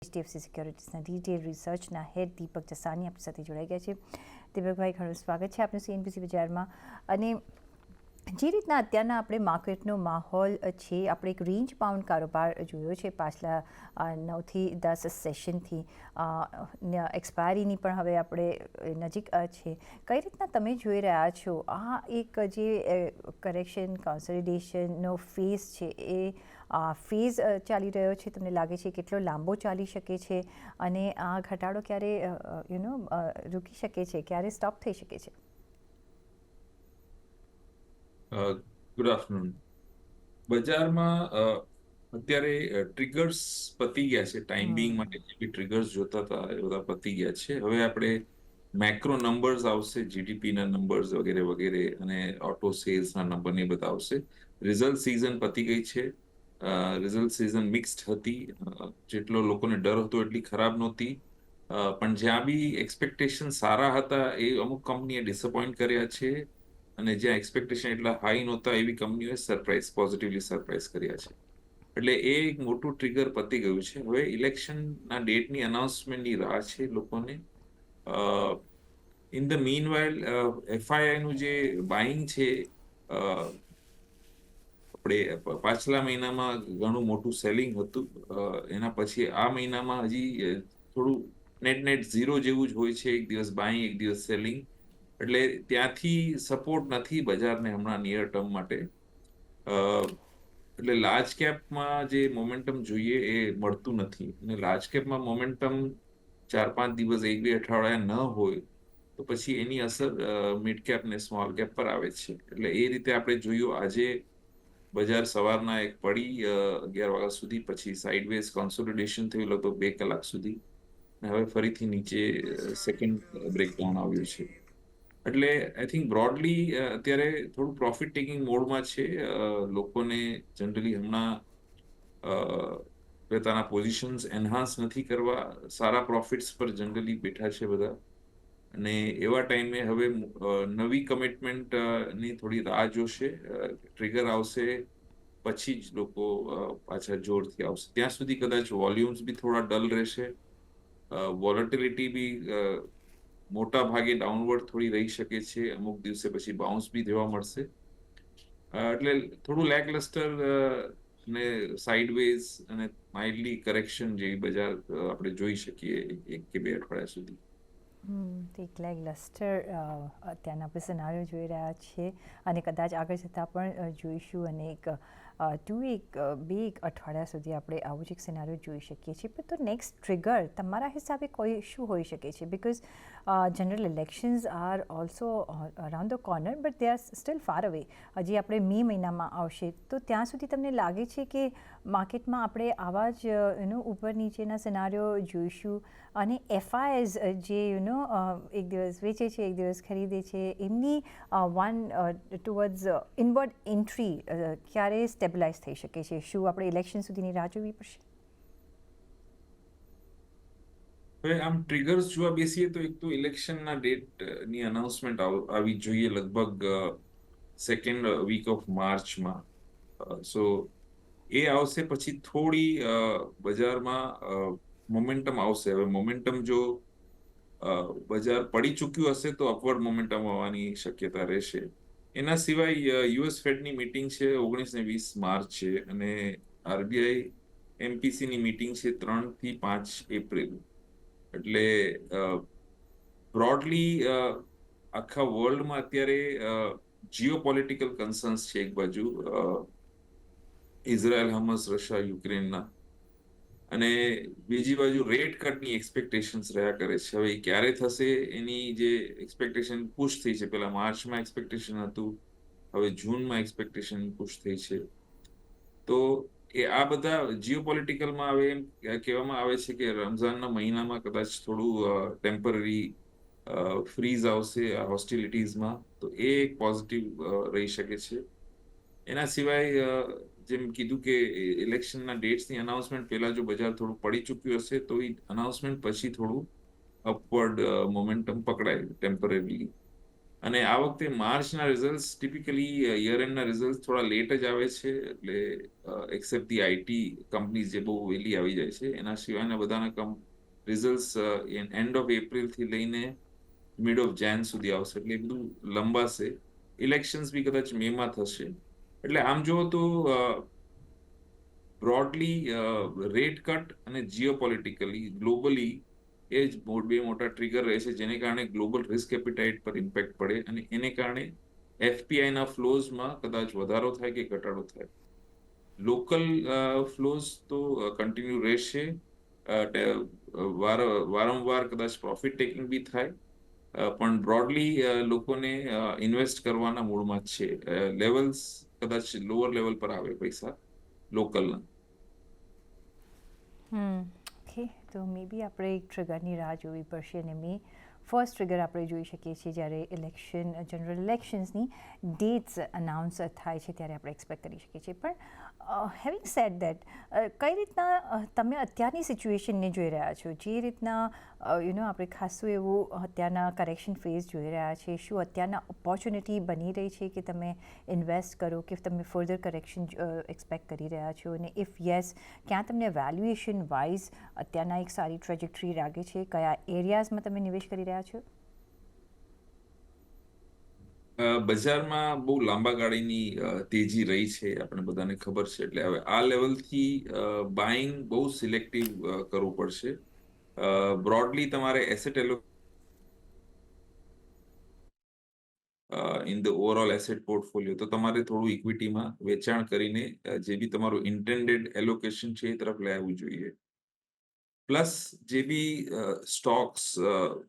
HDFC સિક્યોરિટીઝના retail રિસર્ચના હેડ દીપક જસાની આપણી સાથે જોડાઈ ગયા છે. દીપકભાઈ, ઘણું સ્વાગત છે આપનું CNBC બજારમાં. અને જે રીતના અત્યારના આપણે માર્કેટનો માહોલ છે, આપણે એક રેન્જ બાઉન્ડ કારોબાર જોયો છે પાછલા 9 થી 10 સેશનથી. એક્સપાયરીની પણ હવે આપણે નજીક છે. કઈ રીતના તમે જોઈ રહ્યા છો આ એક જે કરેક્શન કોન્સોલિડેશનનો ફેઝ છે એ ફેઝ ચાલી રહ્યો છે? તમને લાગે છે કેટલો લાંબો ચાલી શકે છે અને આ ઘટાડો ક્યારે રૂકી શકે છે, ક્યારે સ્ટોપ થઈ શકે છે? Good afternoon. બજારમાં અત્યારે ટ્રિગર્સ પતી ગયા છે. ટાઈમ બિંગ માટે જે બી ટ્રિગર્સ જોતા હતા એ બધા પતી ગયા છે. હવે આપણે મેક્રો નંબર્સ આવશે, જીડીપીના નંબર્સ વગેરે વગેરે, અને ઓટો સેલ્સના નંબર ને બધા આવશે. રિઝલ્ટ સિઝન પતી ગઈ છે. રિઝલ્ટ સિઝન મિક્સ્ડ હતી. જેટલો લોકોને ડર હતો એટલી ખરાબ નહોતી. પણ જ્યાં બી એક્સપેક્ટેશન સારા હતા એ અમુક કંપનીએ ડિસઅપોઇન્ટ કર્યા છે, અને જ્યાં એક્સપેક્ટેશન એટલા હાઈ નહોતા એવી કંપનીઓએ પોઝિટિવલી સરપ્રાઇઝ કર્યા છે. એટલે એ એક મોટું ટ્રિગર પતી ગયું છે. હવે ઇલેક્શનના ડેટની અનાઉન્સમેન્ટની રાહ છે લોકોને. ઇન ધ મીન વાઇલ FIIનું જે બાઇંગ છે, આપણે પાછલા મહિનામાં ઘણું મોટું સેલિંગ હતું. એના પછી આ મહિનામાં હજી થોડું નેટ ઝીરો જેવું જ હોય છે. એક દિવસ બાઇંગ, એક દિવસ સેલિંગ. એટલે ત્યાંથી સપોર્ટ નથી બજારને હમણાં નિયર ટર્મ માટે. એટલે લાર્જ કેપમાં જે મોમેન્ટમ જોઈએ એ મળતું નથી. અને લાર્જ કેપમાં મોમેન્ટમ 4-5 દિવસ, 1-2 અઠવાડિયા ન હોય તો પછી એની અસર મિડ કેપ ને સ્મોલ કેપ પર આવે છે. એટલે એ રીતે આપણે જોયું, આજે બજાર સવારના એક પડી 11 વાગ્યા સુધી, પછી સાઇડવેઝ કોન્સોલિડેશન થયું લગભગ 2 કલાક સુધી, અને હવે ફરીથી નીચે સેકન્ડ બ્રેકડાઉન આવ્યું છે. એટલે આઈ થિંક બ્રોડલી અત્યારે થોડું પ્રોફિટ ટેકિંગ મોડમાં છે. લોકોને જનરલી હમણાં પોતાના પોઝિશન્સ એન્હાન્સ નથી કરવા, સારા પ્રોફિટ્સ પર જનરલી બેઠા છે બધા. અને એવા ટાઈમે હવે નવી કમિટમેન્ટ ની થોડી રાહ જોશે. ટ્રિગર આવશે પછી જ લોકો પાછા જોરથી આવશે. ત્યાં સુધી કદાચ વોલ્યુમ્સ બી થોડા ડલ રહેશે. વોલેટિલિટી બી મોટા ભાગે ડાઉનવર્ડ થોડી રહી શકે છે. અમુક દિવસે પછી બાઉન્સ બી જોવા મળશે. એટલે થોડું લેકલસ્ટર ને સાઇડવેઝ અને માઇલ્ડલી કરેક્શન જેવી બજાર આપણે જોઈ શકીએ 1 કે 2 અઠવાડિયા સુધી. એક લેકલસ્ટર અત્યારના આપણે સિનારીઓ જોઈ રહ્યા છીએ અને કદાચ આગળ જતાં પણ જોઈશું. અને એક 2-2 અઠવાડિયા સુધી આપણે આવું જ એક સિનારીઓ જોઈ શકીએ છીએ. પણ તો નેક્સ્ટ ટ્રિગર તમારા હિસાબે શું હોઈ શકે છે? Because general elections are also around the corner, but they are still far away. હજી આપણે મે મહિનામાં આવશે, તો ત્યાં સુધી તમને લાગે છે કે માર્કેટમાં આપણે આવા જ ઉપર નીચેના સિનારીઓ જોઈશું? અને FIs જે એક દિવસ વેચે છે, એક દિવસ ખરીદે છે, એમની ટુવર્ડ્સ ઇનવર્ડ એન્ટ્રી ક્યારે સ્ટેબિલાઇઝ થઈ શકે છે? શું આપણે ઇલેક્શન સુધીની રાહ જોવી પડશે? હવે આમ ટ્રિગર્સ જોવા બેસીએ તો એક તો ઇલેક્શનના ડેટની અનાઉન્સમેન્ટ આવી જોઈએ લગભગ સેકન્ડ વીક ઓફ માર્ચમાં. સો એ આવશે પછી થોડી બજારમાં મોમેન્ટમ આવશે. હવે મોમેન્ટમ જો બજાર પડી ચૂક્યું હશે તો અપવર્ડ મોમેન્ટમ આવવાની શક્યતા રહેશે. એના સિવાય US ફેડની મીટિંગ છે 19 ને 20 માર્ચ છે, અને RBI MPCની મીટિંગ છે 3 થી 5 એપ્રિલ. એટલે બ્રોડલી આખા વર્લ્ડમાં અત્યારે જીઓપોલિટિકલ કન્સર્ન્સ છે. એક બાજુ ઇઝરાયલ, હમસ, રશિયા, યુક્રેનના, અને બીજી બાજુ રેટ કટની એક્સપેક્ટેશન્સ રહ્યા કરે છે. હવે ક્યારે થશે એની જે એક્સપેક્ટેશન પુશ થઈ છે, પેલા માર્ચમાં એક્સપેક્ટેશન હતું, હવે જૂનમાં એક્સપેક્ટેશન પુશ થઈ છે. તો આ બધા જીઓપોલિટિકલમાં હવે એમ કહેવામાં આવે છે કે રમઝાનના મહિનામાં કદાચ થોડું ટેમ્પરરી ફ્રીઝ આવશે આ હોસ્ટિલિટીઝમાં, તો એ એક પોઝિટિવ રહી શકે છે. એના સિવાય જેમ કીધું કે ઇલેક્શનના ડેટ્સની અનાઉન્સમેન્ટ પહેલા જો બજાર થોડું પડી ચૂક્યું હશે તો એ અનાઉન્સમેન્ટ પછી થોડું અપવર્ડ મોમેન્ટમ પકડાય ટેમ્પરરી. અને આ વખતે માર્ચના રિઝલ્ટ ટિપિકલી યર એન્ડના રિઝલ્ટ થોડા લેટ જ આવે છે, એટલે એક્સેપ્ટ ધી આઈટી કંપનીઝ જે બહુ વહેલી આવી જાય છે, એના સિવાયના બધાના રિઝલ્ટ એન્ડ ઓફ એપ્રિલથી લઈને મિડ ઓફ જાન સુધી આવશે, એટલે એ બધું લંબાશે. ઇલેક્શન્સ બી કદાચ મેમાં થશે. એટલે આમ જુઓ તો બ્રોડલી રેટ કટ અને જીઓપોલિટિકલી ગ્લોબલી એ જ બે મોટા ટ્રિગર રહે છે, જેને કારણે ગ્લોબલ રિસ્ક એપિટાઇટ પર ઇમ્પેક્ટ પડે અને એને કારણે એફપીઆઈના ફ્લોઝમાં કદાચ વધારો થાય કે ઘટાડો થાય. લોકલ ફ્લોઝ તો કન્ટિન્યુ રહેશે. વારંવાર કદાચ પ્રોફિટ ટેકિંગ બી થાય, પણ બ્રોડલી લોકોને ઇન્વેસ્ટ કરવાના મૂડમાં જ છે. લેવલ્સ કદાચ લોઅર લેવલ પર આવે પૈસા લોકલના. ઓકે, તો મે બી આપણે એક ટ્રિગરની રાહ જોવી પડશે અને ફર્સ્ટ ટ્રિગર આપણે જોઈ શકીએ છીએ જ્યારે જનરલ ઇલેક્શન્સની ડેટ્સ અનાઉન્સ થાય છે ત્યારે આપણે એક્સપેક્ટ કરી શકીએ છીએ. પણ હેવિંગ સેડ દેટ, કઈ રીતના તમે અત્યારની સિચ્યુએશનને જોઈ રહ્યા છો, જે રીતના આપણે ખાસું એવું અત્યારના કરેક્શન ફેઝ જોઈ રહ્યા છે, શું અત્યારના ઓપોર્ચ્યુનિટી બની રહી છે કે તમે ઇન્વેસ્ટ કરો, કે તમે ફર્ધર કરેક્શન એક્સપેક્ટ કરી રહ્યા છો, અને ઇફ યસ, ક્યાં તમને વેલ્યુએશન વાઇઝ અત્યારના એક સારી ટ્રેજેક્ટરી લાગે છે, કયા એરિયાઝમાં તમે નિવેશ કરી રહ્યા છો? બજારમાં બહુ લાંબા ગાળીની તેજી રહી છે, આપણે બધાને ખબર છે. એટલે હવે આ લેવલથી બાઇંગ બહુ સિલેક્ટિવ કરવું પડશે. બ્રોડલી તમારે asset in the overall asset portfolio, તો તમારે થોડું ઇક્વિટીમાં વેચાણ કરીને જે બી તમારું ઇન્ટેન્ડેડ એલોકેશન છે એ તરફ લઈ આવવું જોઈએ. પ્લસ જે બી સ્ટોક્સ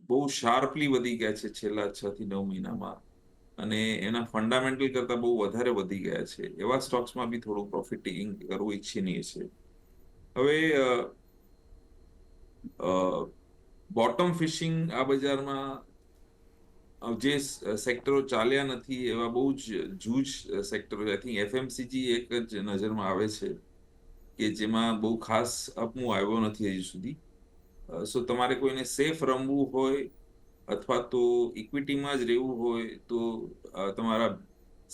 બહુ શાર્પલી વધી ગયા છે છેલ્લા 6 થી 9 મહિનામાં અને એના ફંડામેન્ટલ કરતા બહુ વધારે વધી ગયા છે, એવા સ્ટોક્સમાં બી થોડું પ્રોફિટ ટેકિંગ કરવું ઈચ્છનીય છે. હવે બોટમ ફિશિંગ આ બજારમાં જે સેક્ટરો ચાલ્યા નથી એવા બહુ જ જૂજ સેક્ટરો, આઈ થિંક એફએમસીજી એક જ નજરમાં આવે છે કે જેમાં બહુ ખાસ અપમૂવ આવ્યો નથી હજી સુધી. સો તમારે કોઈને સેફ રમવું હોય અથવા તો ઇક્વિટીમાં જ રહેવું હોય તો તમારા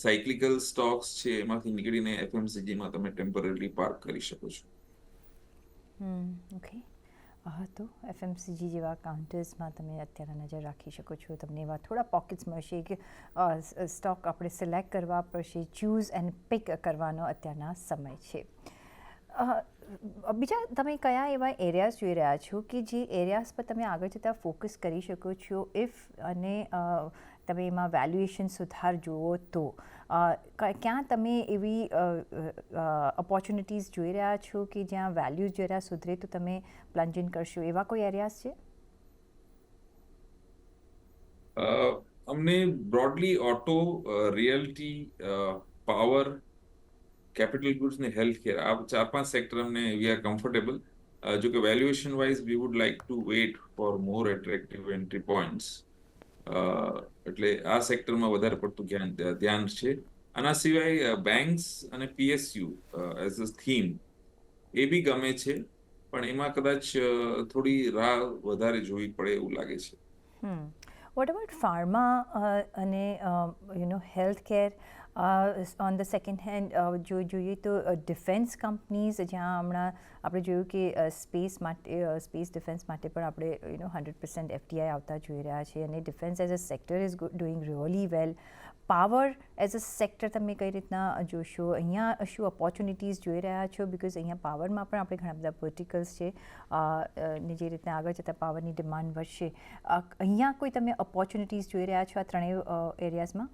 સાયક્લિકલ સ્ટોક્સ છે એમાંથી નીકળીને એફએમસીજીમાં તમે ટેમ્પરરી પાર્ક કરી શકો છો. ઓકે, તો એફએમસીજી જેવા કાઉન્ટર્સમાં તમે અત્યારે નજર રાખી શકો છો. તમને એવા થોડા પોકેટ્સ મળશે કે સ્ટોક આપણે સિલેક્ટ કરવા પડશે, ચૂઝ એન્ડ પિક કરવાનો અત્યારના સમય છે. બીજા તમે કયા એવા એરિયાઝ જોઈ રહ્યા છો કે જે એરિયાઝ પર તમે આગળ જતાં ફોકસ કરી શકો છો, ઇફ અને તમે એમાં વેલ્યુએશન સુધાર જુઓ તો ક્યાં તમે એવી ઓપોર્ચ્યુનિટીઝ જોઈ રહ્યા છો કે જ્યાં વેલ્યુ જરા સુધરે તો તમે પ્લન્જ ઇન કરશો, એવા કોઈ એરિયાઝ છે? અમને broadly auto, realty, power, capital goods ને હેલ્થ કેર, આ 4-5 સેક્ટર અમને વી આર કમ્ફર્ટેબલ. જો કે valuation wise V would like to weight for more attractive entry points. એટલે આ સેક્ટરમાં વધારે પડતું ધ્યાન છે. આના સિવાય બેંક્સ અને પીએસયુ એઝ અ થીમ એ બી ગમે છે, પણ એમાં કદાચ થોડી રાહ વધારે જોવી પડે એવું લાગે છે. વોટ અબાઉટ ફાર્મા અને health care? On the second hand જો જોઈએ તો ડિફેન્સ કંપનીઝ, જ્યાં હમણાં આપણે જોયું કે સ્પેસ ડિફેન્સ માટે પણ આપણે 100% એફડીઆઈ આવતા જોઈ રહ્યા છીએ, અને defence as a sector is doing really well. Power as a sector તમે કઈ રીતના જોશો? અહીંયા શું ઓપોર્ચ્યુનિટીઝ જોઈ રહ્યા છો? બિકોઝ અહીંયા પાવરમાં પણ આપણે ઘણા બધા વર્ટિકલ્સ છે, ને જે રીતના આગળ જતાં પાવરની ડિમાન્ડ વધશે, અહીંયા કોઈ તમે ઓપોર્ચ્યુનિટીઝ જોઈ રહ્યા છો આ ત્રણેય એરિયાઝમાં?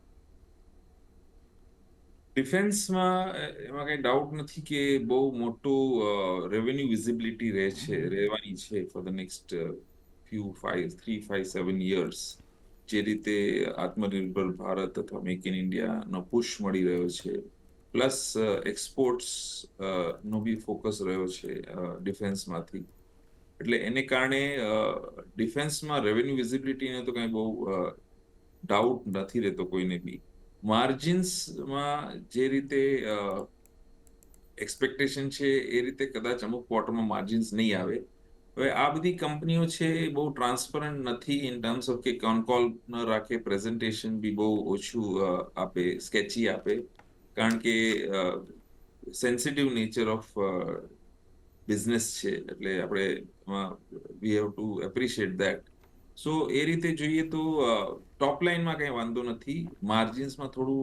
ડિફેન્સમાં એમાં કઈ ડાઉટ નથી કે બહુ મોટું રેવન્યુ વિઝિબિલિટી રહેવાની છે for the next few 3-5-7 years. જે રીતે આત્મનિર્ભર ભારત અથવા મેક ઇન ઇન્ડિયાનો પુશ મળી રહ્યો છે, પ્લસ એક્સપોર્ટ્સ નો બી ફોકસ રહ્યો છે ડિફેન્સમાંથી, એટલે એને કારણે ડિફેન્સમાં રેવન્યુ વિઝિબિલિટીને તો કંઈ બહુ ડાઉટ નથી રહેતો કોઈને બી. માર્જિન્સમાં જે રીતે એક્સપેક્ટેશન છે એ રીતે કદાચ અમુક ક્વાર્ટરમાં માર્જિન્સ નહીં આવે, હવે આ બધી કંપનીઓ છે એ બહુ ટ્રાન્સપરન્ટ નથી ઇન ટર્મ્સ ઓફ કે કોલ ન રાખે, પ્રેઝન્ટેશન બી બહુ ઓછું આપે, સ્કેચી આપે, કારણ કે સેન્સિટિવ નેચર ઓફ બિઝનેસ છે, એટલે આપણે we have to appreciate that. So એ રીતે જોઈએ તો ટોપ લાઇનમાં કંઈ વાંધો નથી, માર્જિન્સમાં થોડું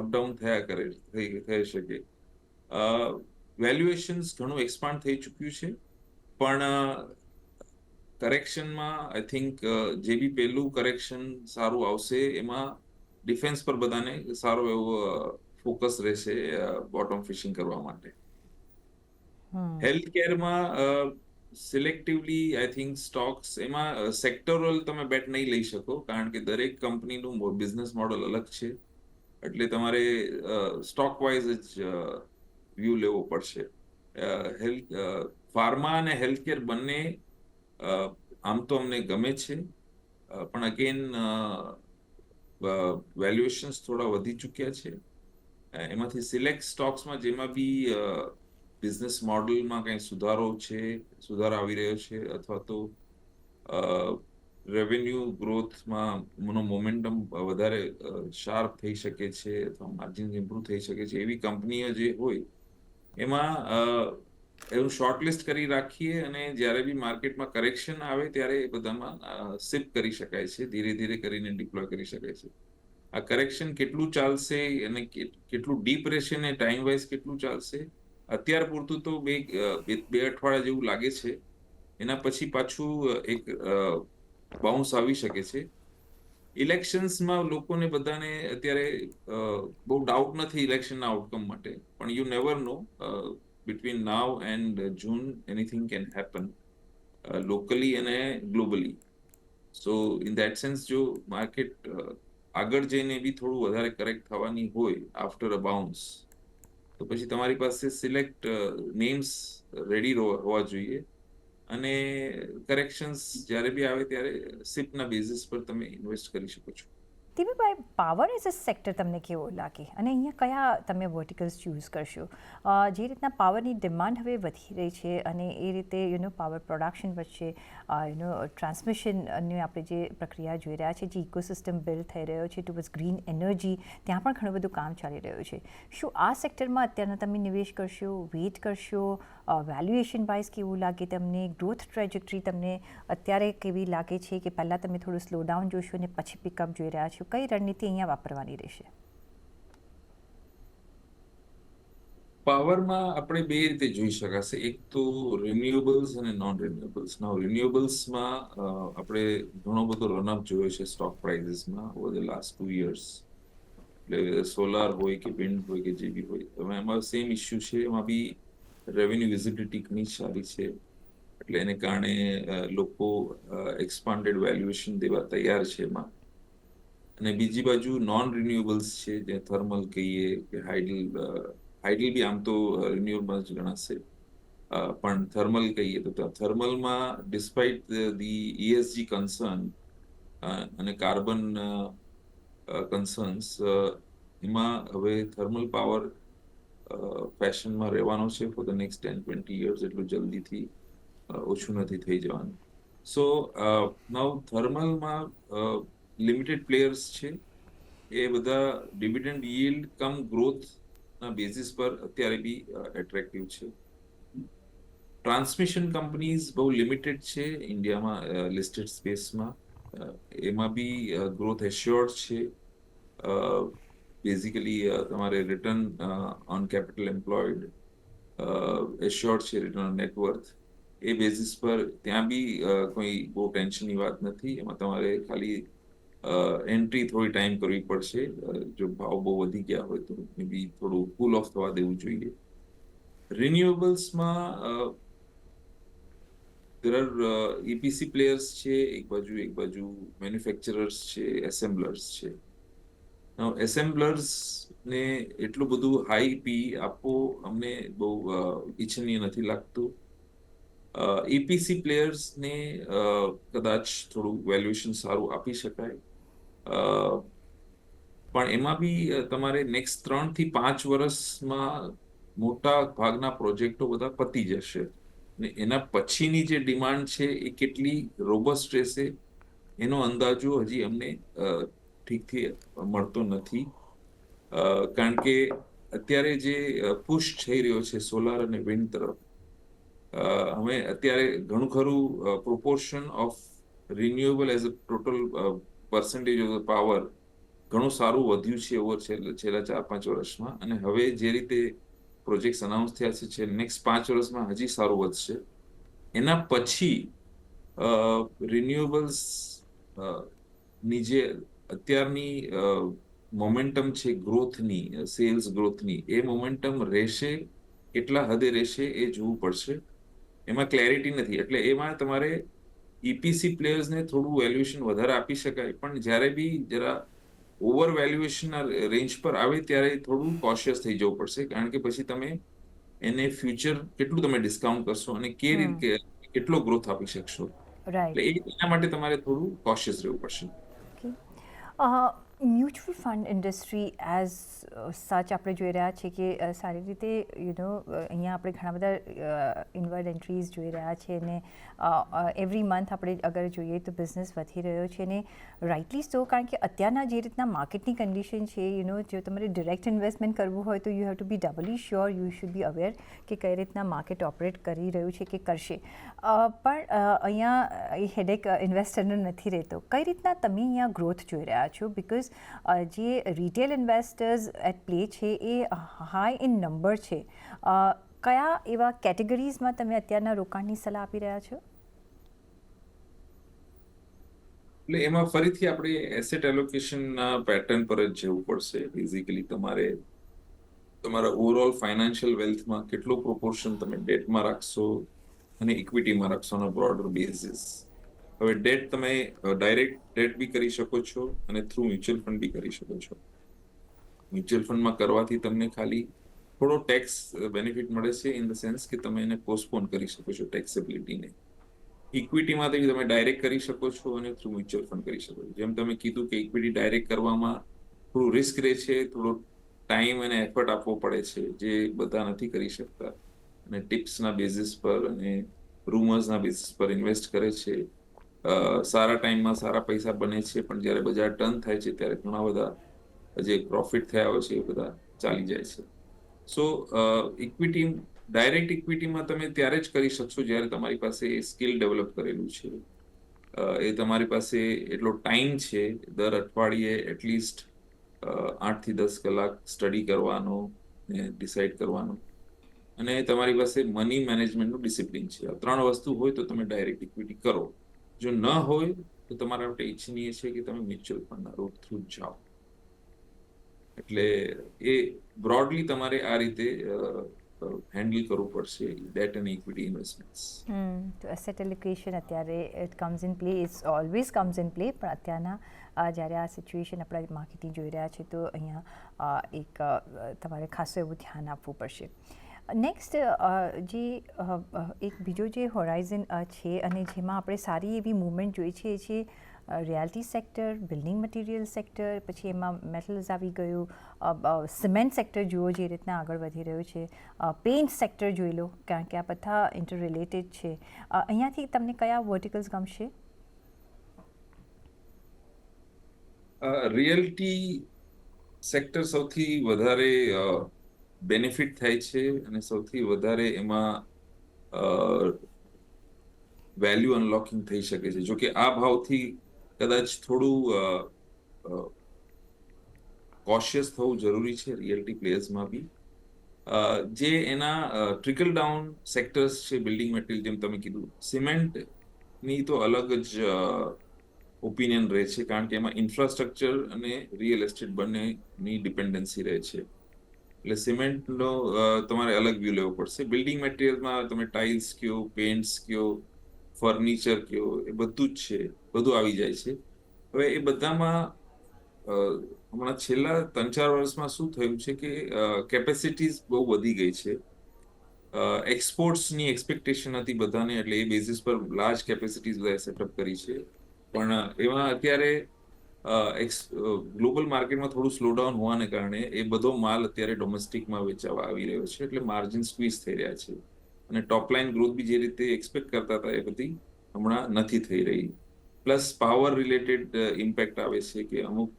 અપડાઉન થયા કરે, થઈ શકે. વેલ્યુએશન્સ ઘણું એક્સપાન્ડ થઈ ચૂક્યું છે, પણ કરેક્શનમાં આઈ થિંક જે બી પહેલું કરેક્શન સારું આવશે એમાં ડિફેન્સ પર બધાને સારો એવો ફોકસ રહેશે બોટમ ફિશિંગ કરવા માટે. હેલ્થ કેરમાં સિલેક્ટિવલી આઈ થિંક સ્ટોક્સ, એમાં સેક્ટરલ તમે બેટ નહીં લઈ શકો, કારણ કે દરેક કંપનીનું બિઝનેસ મોડલ અલગ છે, એટલે તમારે સ્ટોક વાઇઝ જ વ્યૂ લેવો પડશે. હેલ્થ ફાર્મા અને હેલ્થકેર બંને આમ તો અમને ગમે છે, પણ અગેન વેલ્યુએશન્સ થોડા વધી ચૂક્યા છે. એમાંથી સિલેક્ટ સ્ટોક્સમાં જેમાં બી બિઝનેસ મોડલમાં કંઈ સુધારો આવી રહ્યો છે, અથવા તો રેવન્યુ ગ્રોથમાં મોમેન્ટમ વધારે શાર્પ થઈ શકે છે, અથવા માર્જિન ઇમ્પ્રુવ થઈ શકે છે, એવી કંપનીઓ જે હોય એમાં એવું શોર્ટલિસ્ટ કરી રાખીએ, અને જ્યારે બી માર્કેટમાં કરેક્શન આવે ત્યારે એ બધામાં સિપ કરી શકાય છે, ધીરે ધીરે કરીને ડિપ્લોય કરી શકાય છે. આ કરેક્શન કેટલું ચાલશે અને કેટલું ડીપ રહેશે ને ટાઈમ વાઇઝ કેટલું ચાલશે, અત્યાર પૂરતું તો બે અઠવાડિયા જેવું લાગે છે. એના પછી પાછું એક બાઉન્સ આવી શકે છે. ઇલેક્શન્સમાં લોકોને બધાને અત્યારે બહુ ડાઉટ નથી ઇલેક્શનના આઉટકમ માટે, પણ you never know, between now and June anything can happen, locally અને globally. So in that sense જો માર્કેટ આગળ જઈને બી થોડું વધારે કરેક્ટ થવાની હોય આફ્ટર અ બાઉન્સ, તો પછી તમારી પાસે સિલેક્ટ નેમ્સ રેડી હોવા જોઈએ, અને કરેક્શન્સ જ્યારે બી આવે ત્યારે સિપના બેઝિસ પર તમે ઇન્વેસ્ટ કરી શકો છો. દીપકભાઈ, પાવર એઝ અ સેક્ટર તમને કેવો લાગે, અને અહીંયા કયા તમે વર્ટિકલ્સ ચૂઝ કરશો? જે રીતના પાવરની ડિમાન્ડ હવે વધી રહી છે, અને એ રીતે પાવર પ્રોડક્શન વચ્ચે ટ્રાન્સમિશનની આપણે જે પ્રક્રિયા જોઈ રહ્યા છે, જે ઇકોસિસ્ટમ બિલ્ડ થઈ રહ્યો છે ટુવર્ડ્સ ગ્રીન એનર્જી, ત્યાં પણ ઘણું બધું કામ ચાલી રહ્યું છે. શું આ સેક્ટરમાં અત્યારના તમે નિવેશ કરશો, વેઇટ કરશો? વેલ્યુએશન વાઇઝ કેવું લાગે તમને? ગ્રોથ ટ્રેજેક્ટરી તમને અત્યારે કેવી લાગે છે, કે પહેલાં તમે થોડું સ્લો ડાઉન જોશો અને પછી પિકઅપ જોઈ રહ્યા છો? કઈ રણનીતિ અહીંયા વાપરવાની રહેશે? પાવરમાં આપણે બે રીતે જોઈ શકાશે, એક તો રિન્યુએબલ્સ અને નોન રિન્યુએબલ્સ. રિન્યુએબલ્સમાં આપણે ઘણો બધો રનઅપ જોયો છે સ્ટોક પ્રાઇઝીસમાં ઓવર ધ લાસ્ટ 2 years. એટલે સોલાર હોય કે વિન્ડ હોય કે જે બી હોય, હવે એમાં સેમ ઇસ્યુ છે, એમાં બી રેવન્યુ વિઝિબિલિટી ઘણી સારી છે, એટલે એને કારણે લોકો એક્સપાન્ડેડ વેલ્યુએશન દેવા તૈયાર છે એમાં. અને બીજી બાજુ નોન રિન્યુએબલ્સ છે, જે થર્મલ કહીએ કે હાઇડલ બી આમ તો રિન્યુએબલ જ ગણાશે, પણ થર્મલ કહીએ તો થર્મલમાં ડિસ્પાઇટ ધી ESG કન્સર્ન અને કાર્બન કન્સર્ન્સ, એમાં હવે થર્મલ પાવર ફેશનમાં રહેવાનો છે ફોર ધ નેક્સ્ટ 10-20 years, એટલું જલ્દીથી ઓછું નથી થઈ જવાનું. સો નાઉ થર્મલમાં લિમિટેડ પ્લેયર્સ છે, એ બધા ડિવિડન્ડ yield કમ ગ્રોથના બેઝિસ પર અત્યારે બી એટ્રેક્ટિવ છે. ટ્રાન્સમિશન કંપનીઝ બહુ લિમિટેડ છે ઇન્ડિયામાં લિસ્ટેડ સ્પેસમાં, એમાં બી ગ્રોથ એશ્યોર્ડ છે. બેઝિકલી તમારે return on capital employed assured છે, રિટર્ન ઓન નેટવર્થ, એ બેઝિસ પર ત્યાં બી કોઈ બહુ ટેન્શનની વાત નથી. એમાં તમારે ખાલી એન્ટ્રી થોડી ટાઈમ કરવી પડશે, જો ભાવ બહુ વધી ગયા હોય તો મે બી થોડું કૂલ ઓફ થવા દેવું જોઈએ. રિન્યુએબલ્સમાં there are EPC પ્લેયર્સ છે એક બાજુ મેન્યુફેક્ચરર્સ છે, એસેમ્બલર્સ છે. એસેમ્બલર્સ ને એટલું બધું હાઈ પી આપવો અમને બહુ ઈચ્છનીય નથી લાગતું. EPC પ્લેયર્સને કદાચ થોડું વેલ્યુએશન સારું આપી શકાય, પણ એમાં બી તમારે નેક્સ્ટ 3 થી 5 વર્ષમાં મોટા ભાગના પ્રોજેક્ટો બધા પતી જશે. ને એના પછીની જે ડિમાન્ડ છે એ કેટલી રોબસ્ટ રહેશે એનો અંદાજો હજી અમને ઠીકથી મળતો નથી. કારણ કે અત્યારે જે પુશ થઈ રહ્યો છે સોલાર અને વિન્ડ તરફ, અમે અત્યારે ઘણું ખરું proportion of renewable as a total percentage of the power ઘણું સારું વધ્યું છે ઓવર છેલ્લા 4-5 વર્ષમાં. અને હવે જે રીતે પ્રોજેક્ટ્સ અનાઉન્સ થયા છે નેક્સ્ટ 5 વર્ષમાં હજી સારું વધશે. એના પછી રિન્યુએબલ્સ ની જે અત્યારની મોમેન્ટમ છે ગ્રોથની, સેલ્સ ગ્રોથની, એ મોમેન્ટમ રહેશે, કેટલા હદે રહેશે એ જોવું પડશે. એમાં ક્લેરિટી નથી. એટલે એમાં તમારે ઈપીસી પ્લેયર્સને થોડું વેલ્યુએશન વધારે આપી શકાય, પણ જ્યારે બી જરા ઓવર વેલ્યુએશનના રેન્જ પર આવે ત્યારે થોડું કોશિયસ થઈ જવું પડશે, કારણ કે પછી તમે એને ફ્યુચર કેટલું તમે ડિસ્કાઉન્ટ કરશો અને કે રીતે કેટલો ગ્રોથ આપી શકશો. રાઈટ. એટલે એના માટે તમારે થોડું કોશિયસ રહેવું પડશે. Okay. Mutual fund industry as સચ આપણે જોઈ રહ્યા છીએ કે સારી રીતે અહીંયા આપણે ઘણા બધા ઇનવર્ડ એન્ટ્રીઝ જોઈ રહ્યા છીએ અને એવરી મંથ આપણે અગર જોઈએ તો બિઝનેસ વધી રહ્યો છે અને રાઇટલી સો, કારણ કે અત્યારના જે રીતના માર્કેટની કન્ડિશન છે, જો તમારે ડિરેક્ટ ઇન્વેસ્ટમેન્ટ કરવું હોય તો you have to be doubly sure, you should be aware કે કઈ રીતના માર્કેટ ઓપરેટ કરી રહ્યું છે કે કરશે. પણ અહીંયા એ હેડેક ઇન્વેસ્ટરનો નથી રહેતો. કઈ રીતના તમે અહીંયા ગ્રોથ જોઈ રહ્યા છો? બિકોઝ જે રિટેલ ઇન્વેસ્ટર્સ એટ પ્લે છે એ હાઈ ઇન નંબર છે. કયા એવા કેટેગરીઝમાં તમે અત્યારના રોકાણની સલાહ આપી રહ્યા છો? એટલે એમાં ફરીથી આપણે એસેટ એલોકેશનના પેટર્ન પર જ જવું પડશે. બેઝિકલી તમારે તમારા ઓવરઓલ ફાઇનાન્શિયલ વેલ્થમાં કેટલો પ્રોપોર્શન તમે ડેટમાં રાખશો અને ઇક્વિટીમાં રાખશો ઓન અ બ્રોડર બેઝિસ. હવે ડેટ તમે ડાયરેક્ટ ડેટ બી કરી શકો છો અને થ્રુ મ્યુચ્યુઅલ ફંડ બી કરી શકો છો. મ્યુચ્યુઅલ ફંડમાં કરવાથી તમને ખાલી થોડો ટેક્સ બેનિફિટ મળે છે, ઇન ધ સેન્સ કે તમે એને પોસ્ટપોન કરી શકો છો ટેક્સેબિલિટીને. ઇક્વિટીમાંથી તમે ડાયરેક્ટ કરી શકો છો અને થ્રુ મ્યુચ્યુઅલ ફંડ કરી શકો છો. જેમ તમે કીધું કે ઇક્વિટી ડાયરેક્ટ કરવામાં થોડું રિસ્ક રહે છે, થોડો ટાઈમ અને એફર્ટ આપવો પડે છે, જે બધા નથી કરી શકતા, અને ટિપ્સના બેઝિસ પર અને રૂમર્સના બેઝિસ પર ઇન્વેસ્ટ કરે છે. સારા ટાઈમમાં સારા પૈસા બને છે, પણ જ્યારે બજાર ટર્ન થાય છે ત્યારે ઘણા બધા જે પ્રોફિટ થયા હોય છે એ બધા ચાલી જાય છે. સો ઇક્વિટી, ડાયરેક્ટ ઇક્વિટીમાં તમે ત્યારે જ કરી શકશો જ્યારે તમારી પાસે સ્કિલ ડેવલપ કરેલું છે, એ તમારી પાસે એટલો ટાઈમ છે દર અઠવાડિયે એટલીસ્ટ 8 થી 10 કલાક સ્ટડી કરવાનો ને ડિસાઇડ કરવાનો, અને તમારી પાસે મની મેનેજમેન્ટનું ડિસિપ્લિન છે. આ 3 વસ્તુ હોય તો તમે ડાયરેક્ટ ઇક્વિટી કરો. જો ન હોય તો તમારા માટે ઈચ્છનીય છે કે તમે મ્યુચ્યુઅલ ફંડના રૂટ થ્રુ જાઓ. એટલે એ બ્રોડલી તમારે આ રીતે હેન્ડલ કરવું પડશે ડેટ અને ઇક્વિટી ઇન્વેસ્ટમેન્ટ્સ. તો એસેટ એલોકેશન અત્યારે it comes in play, it's always comes in play, પણ અત્યારના જ્યારે આ સિચ્યુએશન આપણે માર્કેટિંગ જોઈ રહ્યા છે તો અહીંયા એક તમારે ખાસું એવું ધ્યાન આપવું પડશે. નેક્સ્ટ જે એક બીજો જે હોરાઇઝન છે અને જેમાં આપણે સારી એવી મૂવમેન્ટ જોઈ છે એ છે reality sector, building material sector, પછી એમાં મેટલ્સ આવી ગયું, સિમેન્ટ સેક્ટર જુઓ જે રીતના આગળ વધી રહ્યું છે, પેઇન્ટ સેક્ટર જોઈ લો, કારણ કે આ બધા ઇન્ટર રિલેટેડ છે. અહીંયાથી તમને કયા વર્ટિકલ્સ ગમશે? રિયલ્ટી સેક્ટર સૌથી વધારે બેનિફિટ થાય છે અને સૌથી વધારે એમાં વેલ્યુ અનલોકિંગ થઈ શકે છે. જો કે આ ભાવથી કદાચ થોડું કોશિયસ થવું જરૂરી છે રિયલ્ટી પ્લેયર્સમાં બી. જે એના ટ્રિકલ ડાઉન સેક્ટર્સ છે, બિલ્ડિંગ મટીરિયલ, જેમ તમે કીધું, સિમેન્ટની તો અલગ જ ઓપિનિયન રહે છે, કારણ કે એમાં ઇન્ફ્રાસ્ટ્રક્ચર અને રિયલ એસ્ટેટ બંનેની ડિપેન્ડન્સી રહે છે. એટલે સિમેન્ટનો તમારે અલગ વ્યૂ લેવો પડશે. બિલ્ડિંગ મટીરિયલમાં તમે ટાઇલ્સ કયો, પેન્ટ્સ કયો, ફર્નિચર કયો, એ બધું જ છે, બધું આવી જાય છે. હવે એ બધામાં હમણાં છેલ્લા 3-4 વર્ષમાં શું થયું છે કે કેપેસિટીઝ બહુ વધી ગઈ છે. એક્સપોર્ટ્સની એક્સપેક્ટેશન હતી બધાને, એટલે એ બેઝિસ પર લાર્જ કેપેસિટીઝ બધાએ સેટઅપ કરી છે. પણ એમાં અત્યારે ગ્લોબલ માર્કેટમાં થોડું સ્લોડાઉન હોવાને કારણે એ બધો માલ અત્યારે ડોમેસ્ટિકમાં વેચાવા આવી રહ્યો છે, એટલે માર્જિન સ્ક્વીઝ થઈ રહ્યા છે. અને ટોપ લાઇન ગ્રોથ બી જે રીતે એક્સપેક્ટ કરતા હતા એ બધી હમણાં નથી થઈ રહી. પ્લસ પાવર રિલેટેડ ઇમ્પેક્ટ આવે છે કે અમુક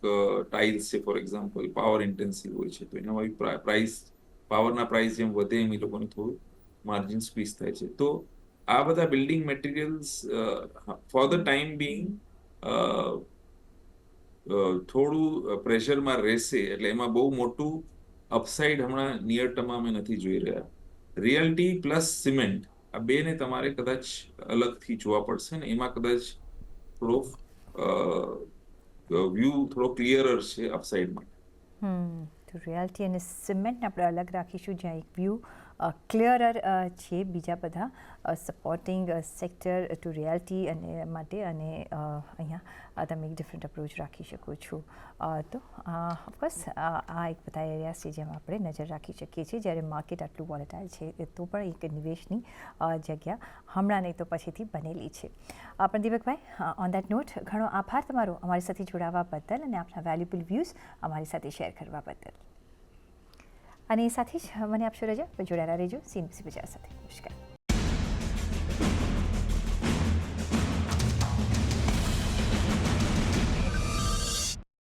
ટાઇલ્સ છે ફોર એક્ઝામ્પલ પાવર ઇન્ટેન્સિવ હોય છે, તો એનામાં પ્રાઇસ પાવરના પ્રાઇસ જેમ વધે એમ એ લોકોને થોડું માર્જિન સ્ક્વીઝ થાય છે. તો આ બધા building materials for the time Bing થોડું પ્રેશરમાં રહેશે, એટલે એમાં બહુ મોટું અપસાઇડ હમણાં નિયર ટર્મમાં અમે નથી જોઈ રહ્યા. રિયલ્ટી પ્લસ સિમેન્ટ આ બેને તમારે કદાચ અલગથી જોવા પડશે ને, એમાં કદાચ થોડો વ્યૂ થોડો ક્લિયરર છે અપસાઇડમાં. તો રિયાલિટી અને સિમેન્ટને આપણે અલગ રાખીશું, જ્યાં એક વ્યૂ ક્લિયરર છે. બીજા બધા સપોર્ટિંગ સેક્ટર ટુ રિયાલિટી અને માટે અને અહીંયા તમે એક ડિફરન્ટ અપ્રોચ રાખી શકો છો. તો ઓફકોર્સ આ એક બધા એરિયાઝ છે જેમાં આપણે નજર રાખી શકીએ છીએ. જ્યારે માર્કેટ આટલું વોલેટાઇલ છે તો પણ એક નિવેશની જગ્યા હમણાં નહીં તો પછીથી બનેલી છે. પણ દીપકભાઈ, ઓન દેટ નોટ ઘણો આભાર તમારો અમારી સાથે જોડાવા બદલ અને આપના વેલ્યુબલ વ્યૂઝ અમારી સાથે શેર કરવા બદલ. અને સાથે જ મને આપશો રજા, જોડાયેલા રહેજો CNBC બજાર સાથે. નમસ્કાર.